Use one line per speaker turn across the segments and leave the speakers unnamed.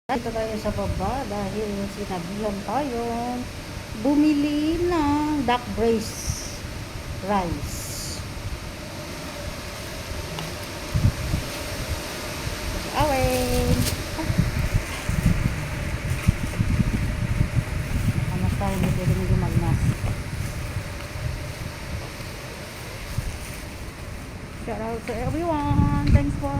Dito tayo sa baba dahil sinabihan tayong bumili ng duck brace rice. Awin! Amas tayo, hindi pwede medyo magnas. Shout out to everyone! Thanks for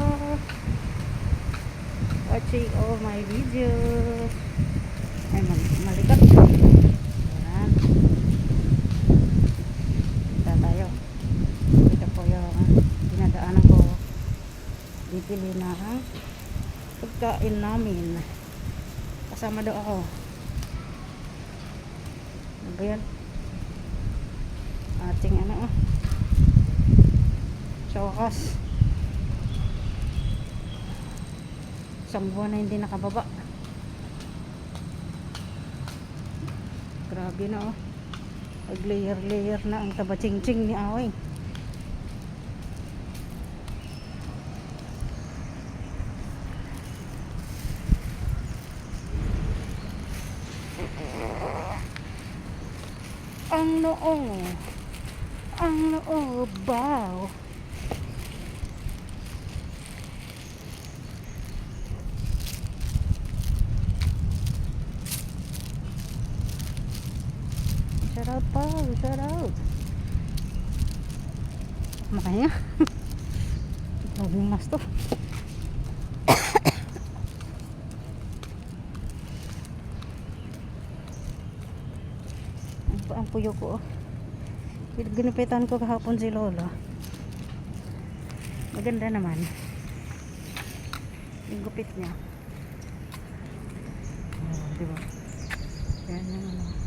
watching all my videos. Ay, malikat. Ayan. Kita tayo. Ito po yung dinadaanan ko. Bibili na ang pagkain namin. Kasama daw ako. Ano ba yan? Ating sa wakas. Isang buwan na hindi nakababa. Grabe na Pag layer na ang taba-ching-ching ni Awing. Ang noo baw. Shout out pa, shout out. Makanya. Grabing mas to. Ang puyo ko ginupitan ko kahapon si Lola. Maganda naman yung gupit niya. Diba? Yan yung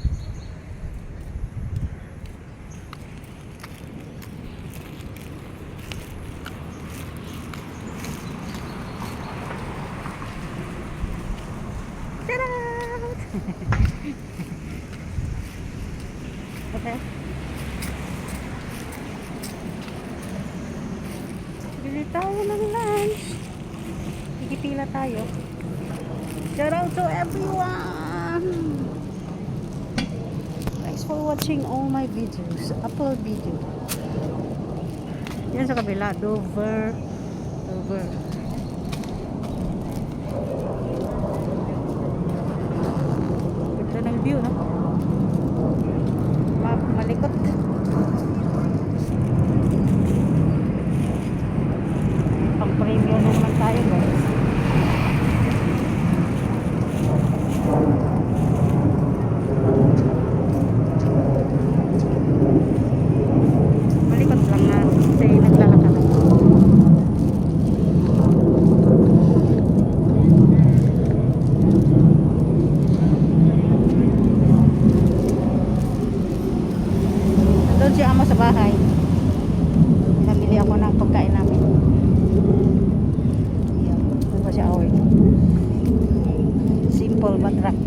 okay. Bili tayo ng lunch. Ikipila tayo. Shout out to everyone. Thanks for watching all my videos. Upload video. Yan sa kabila. Dover. Ganda ng view, no? Malikot. Pang premium na naman tayo, guys. Malikot lang na kasi naglalakad ako. Doon si Amo sa bahay. Namili ako ng pagkain namin. Ayan. Doon pa si Aoy. Simple but rock.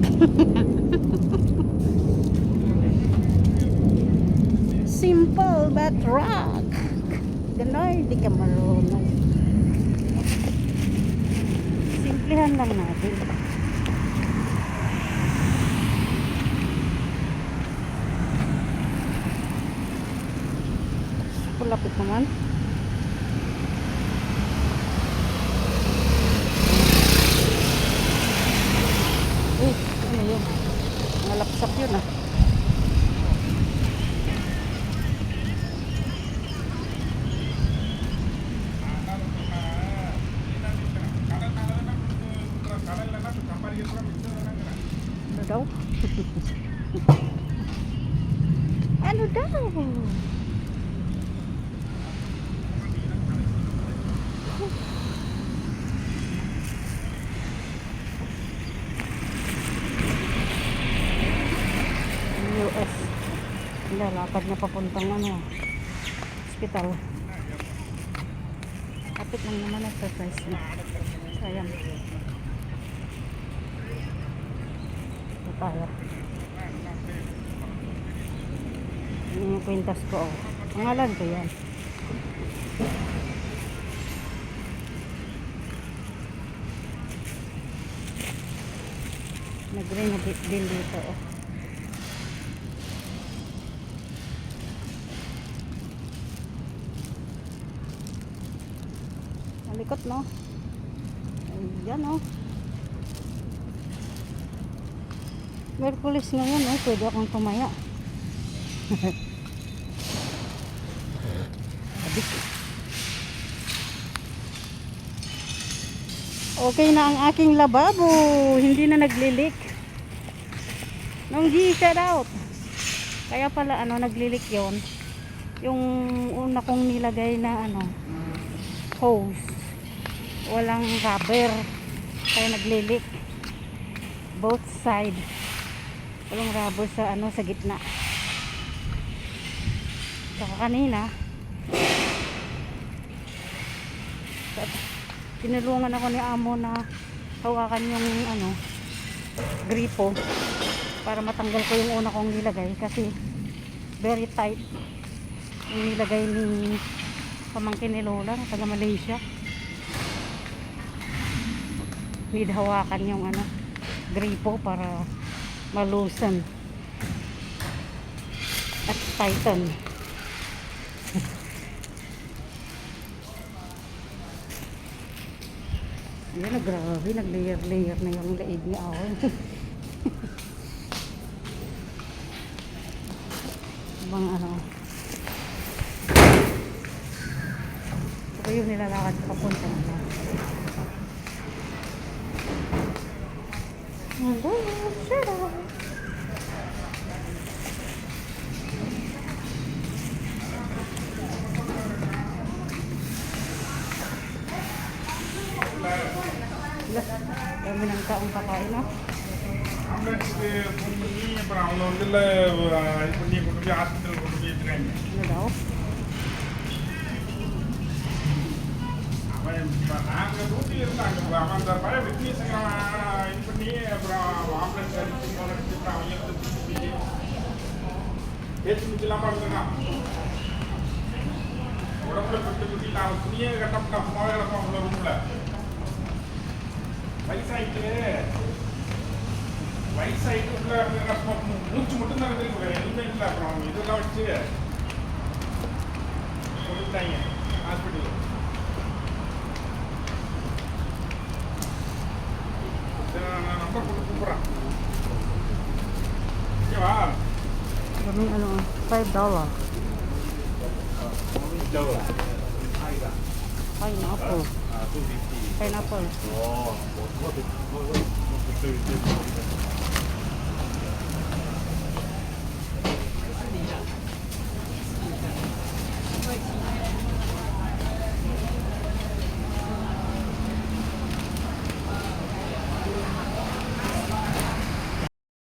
Simple but rock. Ganoy, di ka marunong. Simplihan lang natin. Lapit naman. Ano yun? Nalapsak yun Ano daw? Ano daw? US. Lalakad na papuntang hospital. Kapit lang naman exercise na. Sayang. Ito tayo. Yan yung kwintas ko. Pangalan ko yan. Nag-renovate din dito. Oh. Malikot, no? Ayan, oh. Merkulis ngayon, oh. Pwede akong tumaya. Okay na ang aking lababo. Hindi na naglilik. Nonggi, shout out. Kaya pala ano naglilik yon. Yung una kong nilagay na ano hose. Walang rubber. Kaya naglilik. Both side. Walang rubber sa ano sa gitna. Saka kanina tinulungan ako ni amo na hawakan yung ano gripo para matanggal ko yung una kong nilagay kasi very tight yung nilagay ni pamangkin ni Lola taga Malaysia. Need hawakan yung ano gripo para malusan at tighten. Yan, grabe, nag-layer-layer na yung laig ni Awan. Bang ano. Ito yung nilalakad ko papunta na. Hello, shut up. Dami ng taong kakain, no? Ano daw?
வயசாயிட்டு உள்ள மூச்சு மட்டும் தான் இருக்கு எதுவுமே இல்லை அப்புறம் இதெல்லாம் வச்சு கொடுத்தாங்க ஹாஸ்பிட்டல் நான் நம்பர் கொடுத்து கூப்பிட்றேன் ஓகேவா
Daming ano, $5. Pineapple. Pineapple.